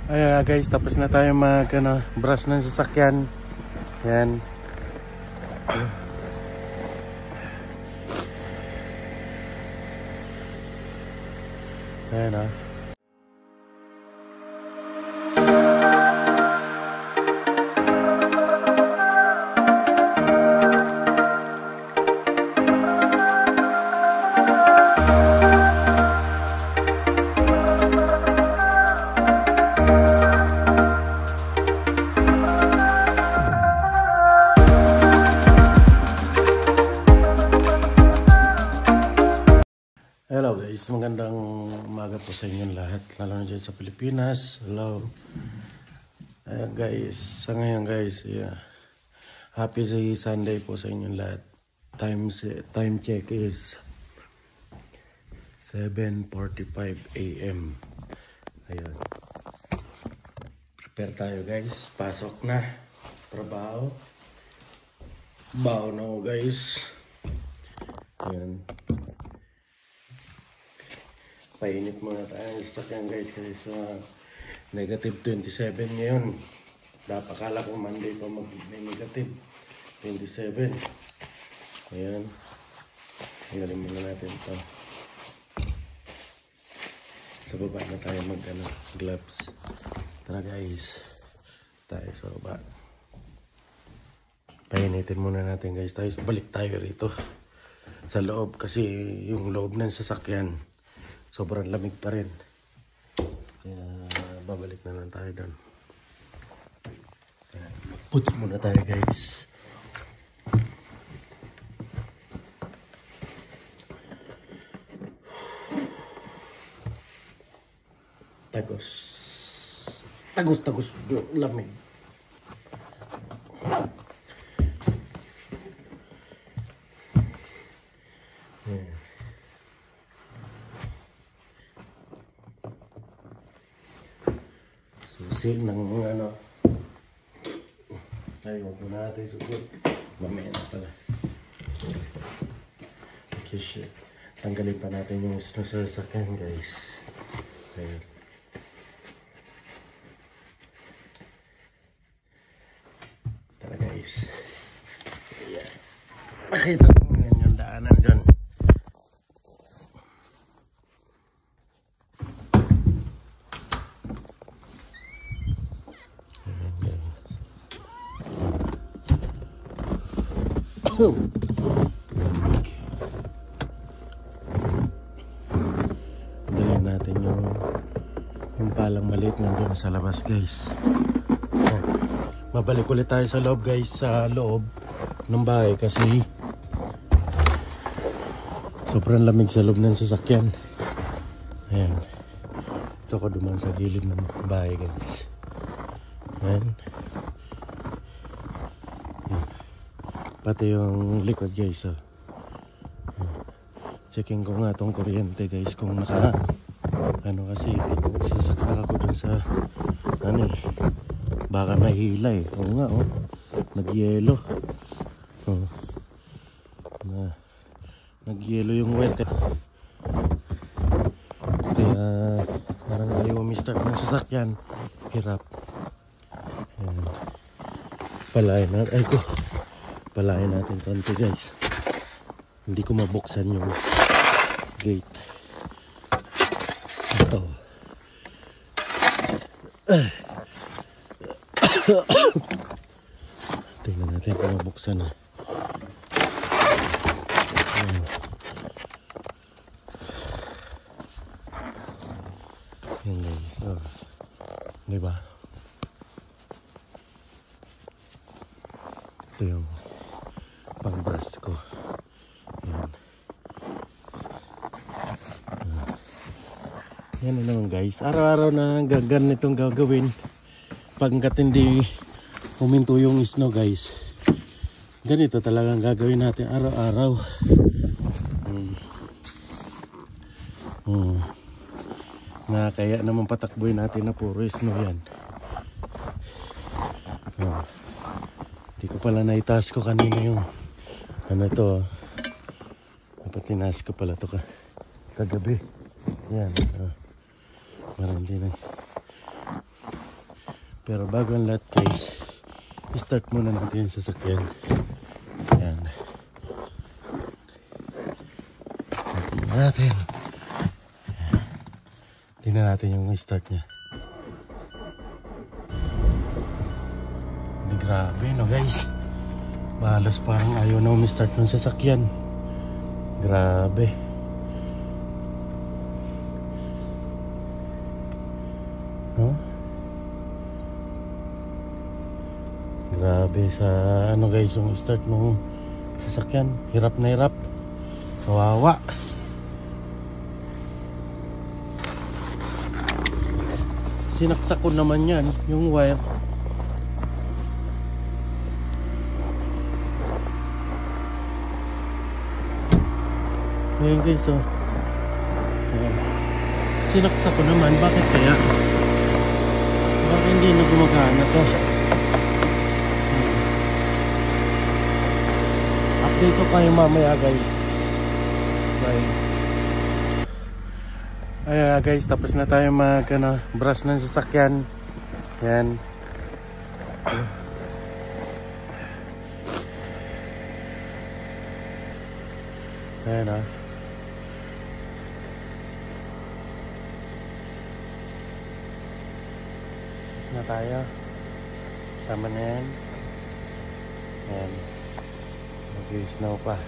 Guys, tapos na tayo brush ng sasakyan. Yan. Ayan o. Hello guys, magandang umaga po sa inyong lahat, lalo na dyan sa Pilipinas. Hello. Ayan guys, sa ngayon guys, happy Sunday po sa inyong lahat. Time check is 7:45 AM. Ayan. Prepare tayo guys, pasok na. Trabaho. Baon na guys. Ayan. Painit muna tayo sa sakyan guys kasi sa negative 27 ngayon. Akala ko Monday pa may negative 27. Ayan. Tingnan muna natin ito. Sa baba na tayo gloves. Tara guys. Tayo sa baba. Painitin muna natin guys. Balik tayo rito sa loob kasi yung loob ng sasakyan sobrang lamig pa rin. Kaya babalik na lang tayo doon. Puts muna tayo guys. Tagos lamig. Susi ng ay huwag muna natin susi. Mamaya na pala. Okay, shit. Tanggalin pa natin yung snow sa sasakyan guys. Ayan. Tara guys. Ayan. Makita mo yung daanan dyan. Dalhin natin yung palang maliit nandun sa labas guys. Mabalik ulit tayo sa loob guys, sa loob ng bahay kasi sobrang lamig sa loob ng sasakyan. Ayan. Ito ko duman sa gilid ng bahay guys. Ayan. Pati yung likod guys. Checking ko nga tong kuryente guys kung kasi sasaksak ako dun sa baka mahila Oo nga nagyelo. Nagyelo yung wet. Kaya parang ayaw umistart ng sasakyan. Hirap. Ayan. Palain natin konti guys. Hindi ko mabuksan yung gate. Ito. Tingnan natin kung mabuksan na. Yan guys. Diba? Ito yung pang-brush ko. Yan na naman guys. Araw-araw na ganitong gagawin. Pagkat hindi huminto yung snow guys. Ganito talagang gagawin natin araw-araw. Kaya naman patakboy natin na puro snow yan. Hindi ko pala naitaas ko kanina yung dapat tinaas ko pala ito kagabi. Yan. Marami din Pero bago ang lahat guys, start muna natin yung sasakyan. Yan. Tingnan natin. Tingnan natin yung start niya. Grabe no guys. Balos parang ayaw na umi-start ng sasakyan. Grabe. No? Grabe sa ano guys yung start ng sasakyan. Hirap na hirap. Kawawa. Sinaksak ko naman yan yung wire. Ayan guys, oh. Sinaksak ko naman. Bakit kaya? Bakit hindi na gumagana to? Update ko kayo mamaya guys. Bye. Ayan guys, tapos na tayo brush ng sasakyan. Yan. Ayan ah. Na tayo. Tama na yan. Ayan. Mag-snow pa.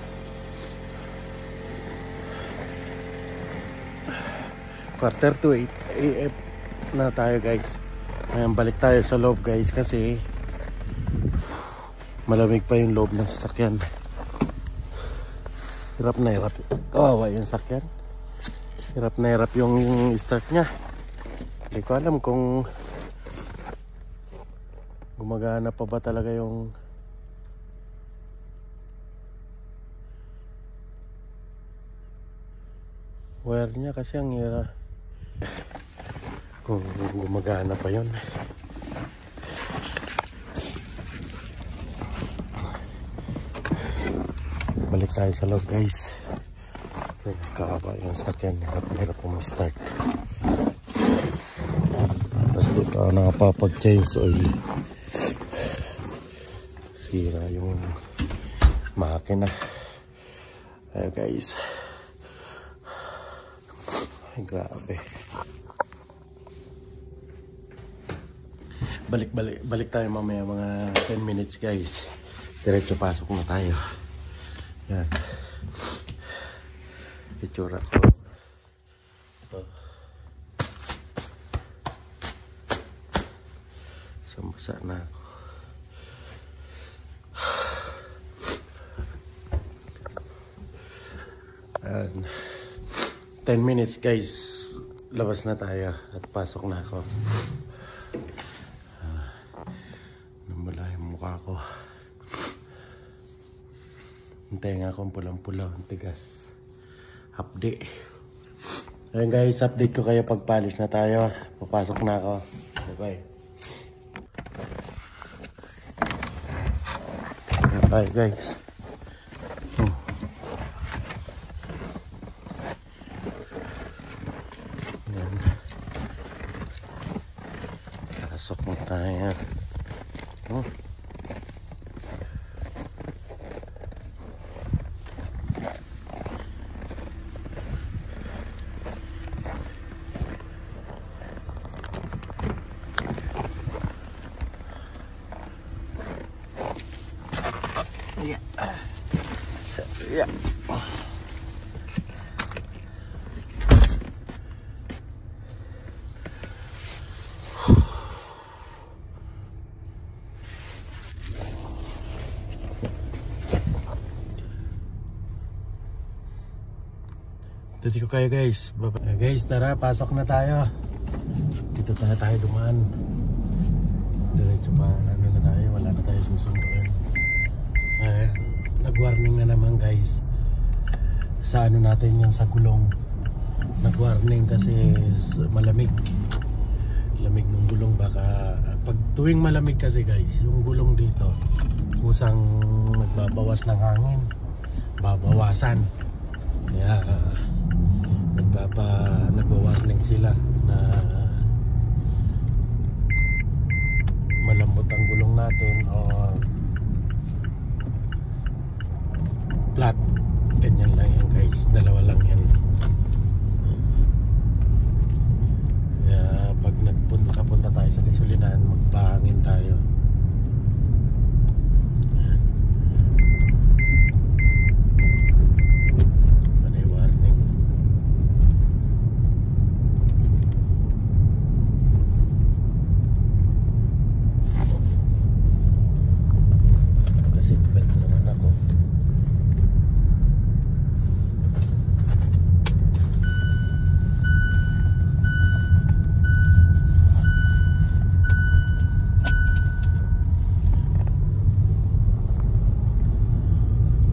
Quarter to 8 AM na tayo guys. Ayan, balik tayo sa loob guys kasi malamig pa yung loob ng sasakyan. Hirap na hirap. Kawawa yung sasakyan. Hirap na hirap yung start nya. Hindi ko alam kung gumagana pa ba talaga yung wire niya kasi ang hira kung gumagana pa yun. Balik tayo sa loob guys. Kawawa yung sakyan. Hirap start. Tapos dito nakapapag-change oil. Sira yung makina. Ayan guys. Ay, grabe. Balik tayo mamaya mga 10 minutes guys. Diretso pasok na tayo. Yan. Itsura ko. Sambasa na ako. And 10 minutes guys, labas na tayo at pasok na ako. Namula yung mukha ko. Hintay nga akong pulang-pula, ang tigas. Update. Ayun guys, update ko kayo pagpalis na tayo. Papasok na ako. Bye bye. Bye guys. Pasok na tayo. Yeah. Dito ko kayo guys. Guys, tara, pasok na tayo. Dito tayo dumaan. Diretso pa, ano na tayo, wala na tayo susunduin. Nag-warning na naman guys. Sa ano natin yung sa gulong. Nag-warning kasi malamig. Lamig ng gulong, baka pag tuwing malamig kasi guys, yung gulong dito kusang nagbabawas ng hangin. Babawasan. Kaya nagwa-warning sila na natin or flat. Ganyan lang yan guys, dalawa lang yan. Kaya pag nakapunta tayo sa gasolinahan, magpahangin tayo. Ayan. Panay warning. Naka-seatbelt naman ako.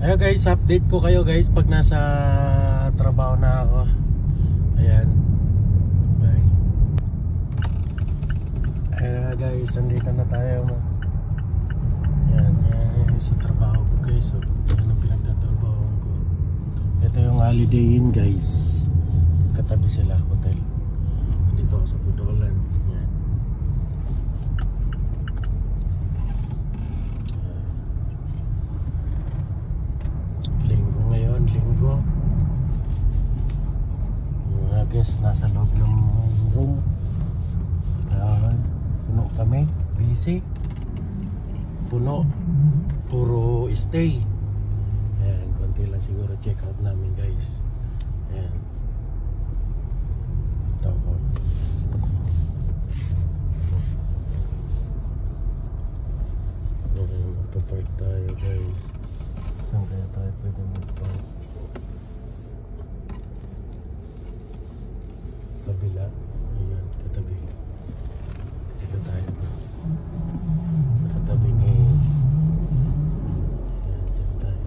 Ayan guys, update ko kayo guys pag nasa trabaho na ako. Ayan. Bye. Ayan guys, andito na tayo. Ayan, ayan sa trabaho ko guys. So, ayan ang pinagtatrabaho ko. Ito yung Holiday Inn guys. Katabi sila, hotel. Dito ako sa Pudolan. Ayan. Linggo. Mga guys nasa loob ng room. Puno kami, busy. Puno, puro stay. Ayan, konti lang siguro check out namin guys. Ayan. Ito ko. Okay, magpapark tayo guys. Saan kaya tayo pwede mag-park? Kabila. Ayan, katabi. Dito tayo. Sa katabi ni... Ayan, dyan tayo.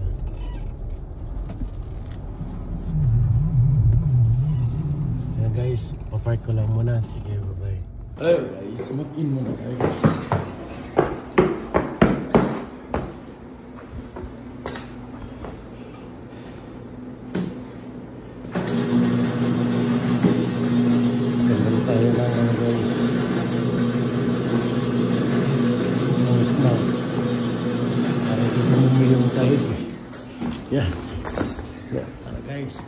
Ayan guys, papark ko lang muna. Sige, bye-bye. Ayun guys, mag-in muna tayo. Yeah. Yeah, guys.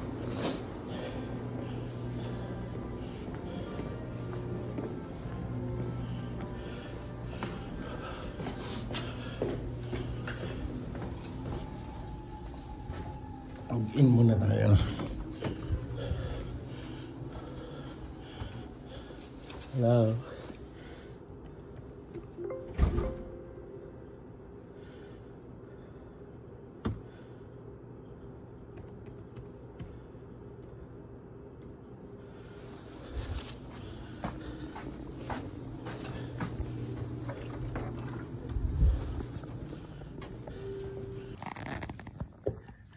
Mag-in muna tayo. Hello.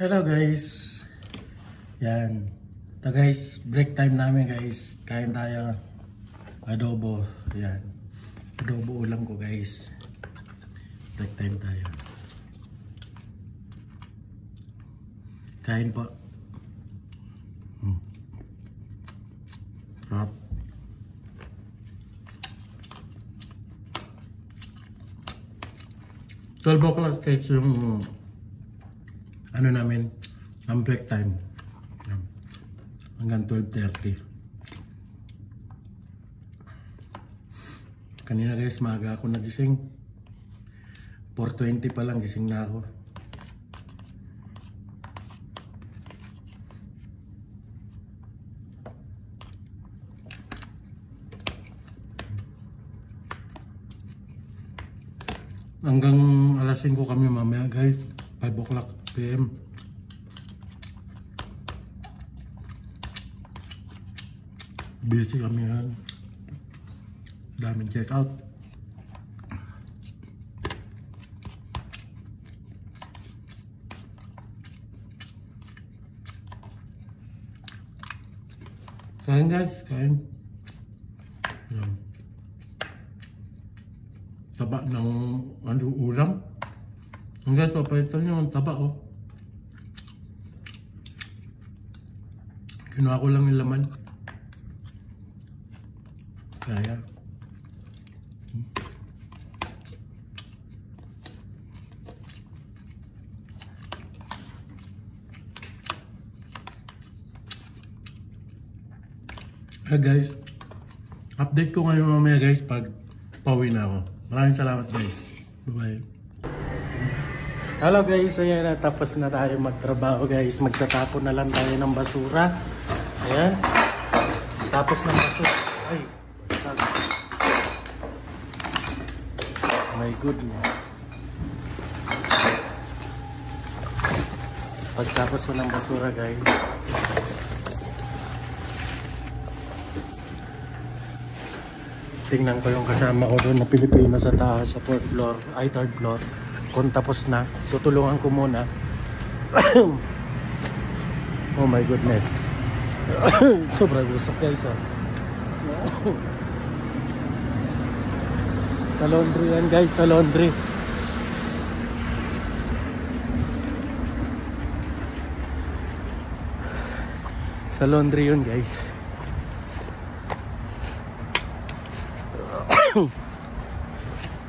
Hello guys. Yan. Ito guys, break time namin guys. Kain tayo. Adobo. Yan. Adobo ulam ko guys. Break time tayo. Kain po. Sarap. Twelve o'clock guys yung ano namin, ang break time. Hanggang 12:30. Kanina guys, maaga ako nagising. 4:20 pa lang gising na ako. Hanggang alas 5 kami mamaya guys. 5 o'clock PM. Busy kami yan. Daming check out. Kain guys, kain. Yan. Taba ng ano, ulam. Ang guys, papalitan nyo ang taba oh. Kinuha ko lang yung laman. Kaya. Hey guys, update ko ngayon mamaya guys pag pauwi na ako. Maraming salamat guys. Bye-bye. Hello guys, ayan na, tapos na tayo magtrabaho guys. Magtatapon na lang tayo ng basura. Ayan. Tapos ng basura. Ay, my goodness. Pagtapos ko ng basura guys, tingnan ko yung kasama ko doon na Pilipino sa taas sa 4th floor, ay 3rd floor. Kung tapos na, tutulungan ko muna. Oh my goodness. Sobrang usok guys oh. Sa laundry yan guys, sa laundry. Sa laundry yun guys.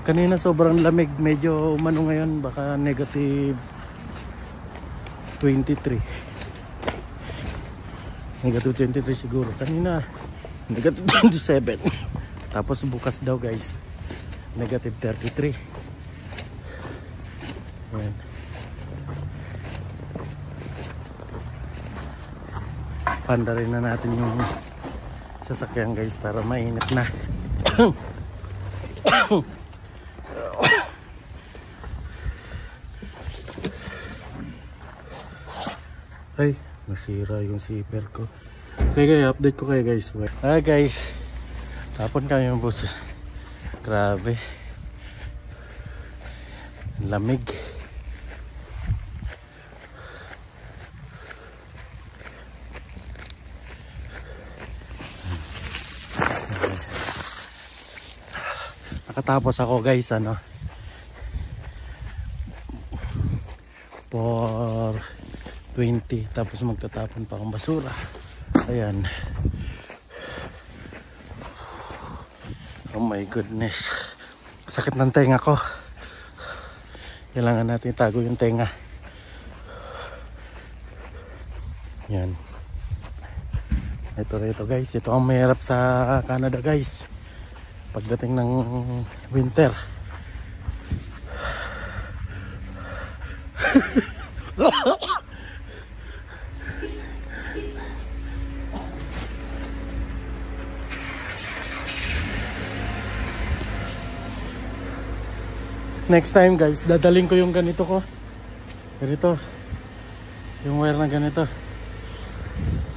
Kanina sobrang lamig, medyo umano ngayon, baka negative 23. Negative 23 siguro. Kanina negative 27. Tapos bukas daw guys, negative 33. Ayan. Panda rin na natin yung sasakyan guys para mainit na. Ay, nasira yung zipper ko. Okay guys, update ko kayo guys. Hi guys, tapon kami yung bus. Grabe, lamig. Nakatapos ako guys, ano, for 20, tapos magtatapon pa akong basura. Ayan. Oh my goodness, sakit ng tenga ko. Kailangan natin itago yung tenga. Yan. Ito guys, ito ang mahirap sa Canada guys pagdating ng winter. Next time guys, dadaling ko yung ganito ko. Ganito. Yung wire na ganito.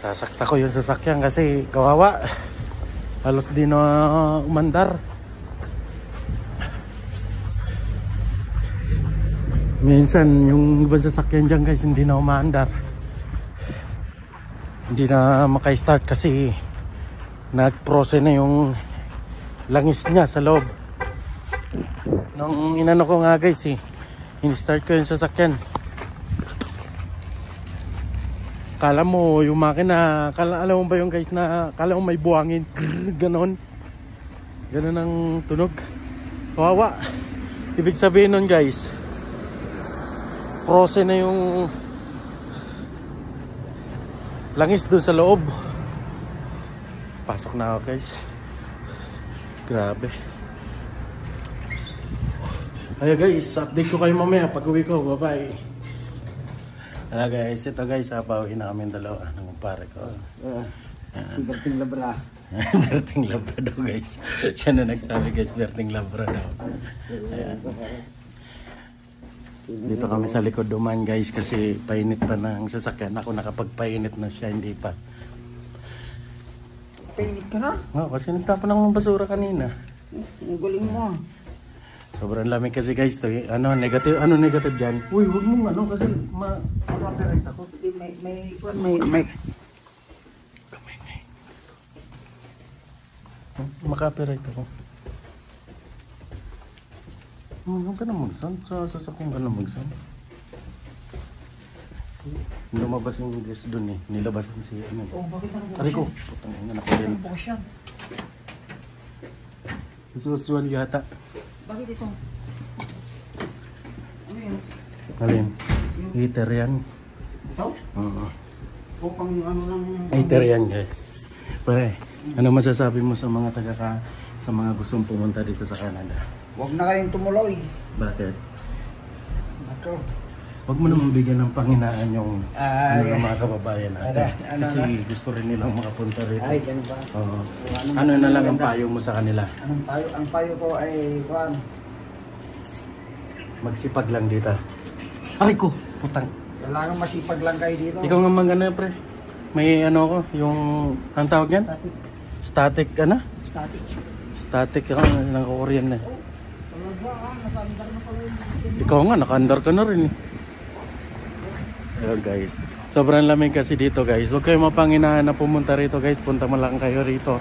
Sasaksa ko yung sasakyan kasi kawawa. Halos di na umandar. Minsan yung iba sasakyan dyan guys hindi na umaandar. Hindi na maka-start kasi nag-prose na yung langis niya sa loob. Nung inano ko nga guys in-start ko yung sasakyan. Kala mo yung makina, alam mo ba yung guys na kala mo may buhangin, ganon. Ganon ang tunog. Kawawa. Ibig sabihin nun guys, prose na yung langis doon sa loob. Pasok na ako guys. Grabe. Ayo guys, update ko kayo mamaya pag uwi ko. Bye bye. Guys, ito guys, pauwi na kami dalawa ng pare ko. Si Berting Labra. Berting Labra daw guys. Siya na nagsabi guys, Berting Labra daw. Ayan. Dito kami sa likod duman guys kasi painit pa ng sasakyan. Ako nakapagpainit na siya, hindi pa. Painit ka na? Oo, kasi nagtapon ng basura kanina. Ang galing mo. Sobrang lamig kasi guys to. Ano negative diyan? Uy, wag mong ano kasi ma-copyright ako. May Ma-copyright ako. Huwag ka na magsan. Sa sasakyan ka na magsan. Lumabas yung guest dun eh. Nilabasan si ano. Oh, bakit na bukas? Aray ko. Putang ina, nakapin. Bukas yan. Usual yata. Bakit ito? Ano yan? Alin? Heater yan. Ito? Oo. O pang ano lang... Heater yan guys. Pare, Ano masasabi mo sa mga sa mga gustong pumunta dito sa Canada? Huwag na kayong tumuloy. Bakit? Ako. Huwag mo naman bigyan ng panghinaan yung Ay, ng mga kababayan natin. Kasi gusto rin nilang makapunta rito. ay, ganun ba? Oo. So, Ano na lang ang payo mo sa kanila? Anong payo? Ang payo ko ay, Juan, Magsipag lang dito. Ay ko, putang. kailangan masipag lang kayo dito. Ikaw nga magana pre. May ano ko, yung ang tawag yan? Static. Static ano? Static. Static ako ng Korean na. Talaga naka-under na pala yung... Ikaw nga, naka-under ka na rin eh. Ayun guys. Sobrang lamig kasi dito guys. Huwag kayong mapanginahan na pumunta rito guys. Punta mo lang kayo rito.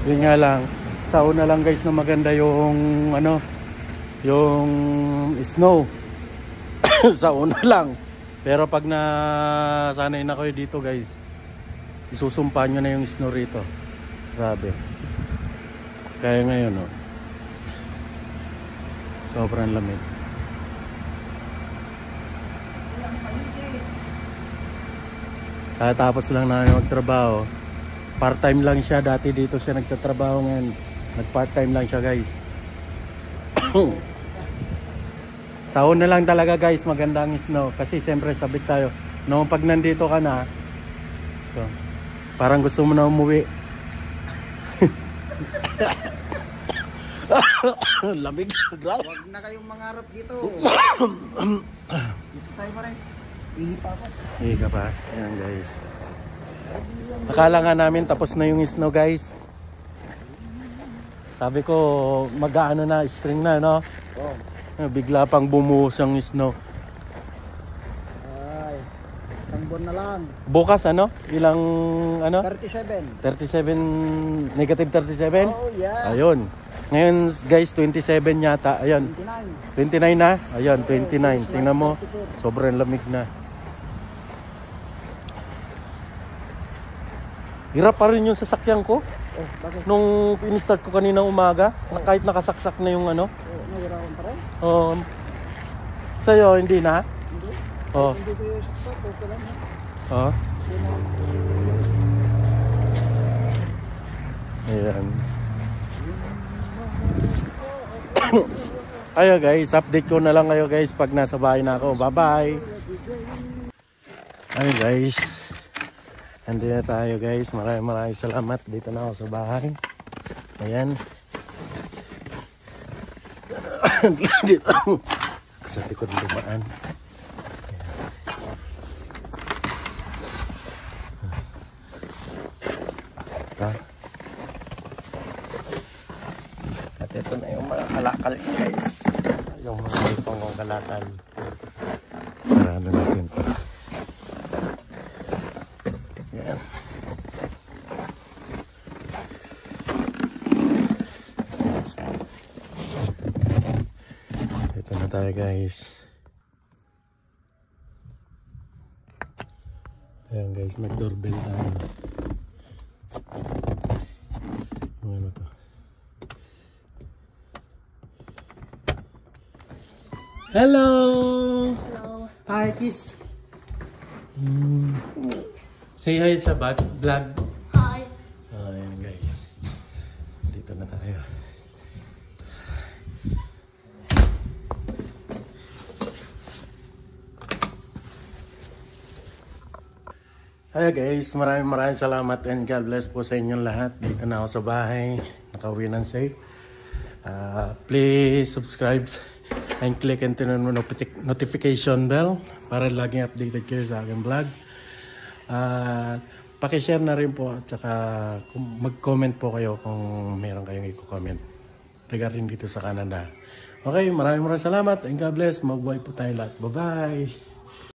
Yun nga lang. Sa una lang guys na maganda yung ano, yung snow. Sa una lang. Pero pag nasanay na kayo dito guys, isusumpa nyo na yung snow rito. Grabe. Kaya ngayon oh. Sobrang lamig. Tapos lang namin magtrabaho. Part-time lang siya. Dati dito siya nagtatrabaho ngayon. Nag-part-time lang siya guys. Sa una lang talaga guys maganda ang snow. Kasi siyempre sabit tayo. No, pag nandito ka na, so, parang gusto mo na umuwi. Lamig. Huwag na kayong mangarap dito. Dito tayo pa rin. Ihipa ako. Higa pa. Ayan guys. Akala nga namin tapos na yung snow guys. Sabi ko mag-aano na, spring na no. Oh. Bigla pang bumuhos ang snow. Ay. Isang buwan na lang. Bukas ano? Ilang ano? 37. 37, negative 37? Oh yeah. Ayun. Ngayon guys 27 yata. Ayun. 29. 29 na? Ayun 29. Tingnan mo. Sobrang lamig na. Hirap pa rin yung sasakyan ko. Oh, bakit? Nung in-start ko kanina umaga, kahit nakasaksak na yung ano. Oh, nahirapan pa rin? Sa'yo, hindi na? Hindi. Oh. Hindi ko yung saksak. Okay lang. Oh. Hindi na. Ayan. Ayo guys, update ko na lang kayo guys pag nasa bahay na ako. Bye bye. Ayo guys. Andito na tayo guys. Maraming salamat. Dito na ako sa bahay. Ayan. Dito. Sa likod lumaan. Ito. At ito na yung mga kalakal guys. Yung mga ipong kalakal. Parano natin ito. Yan. Ito na tayo guys. Ayan guys, nag-doorbell tayo. Yung ano to. Hello! Hello. Hi, kiss. Say hi sa vlog. Hi. Ayan guys. Dito na tayo. Hi guys, maraming salamat and God bless po sa inyong lahat. Dito na ako sa bahay. Nakauwi ng safe. Please subscribe and click and turn on notification bell para laging updated kayo sa aking vlog. Pakishare na rin po at saka mag-comment po kayo kung meron kayong i-comment regarding dito sa Canada. Okay, maraming salamat and God bless. Mabuhay po tayo lahat. Bye-bye!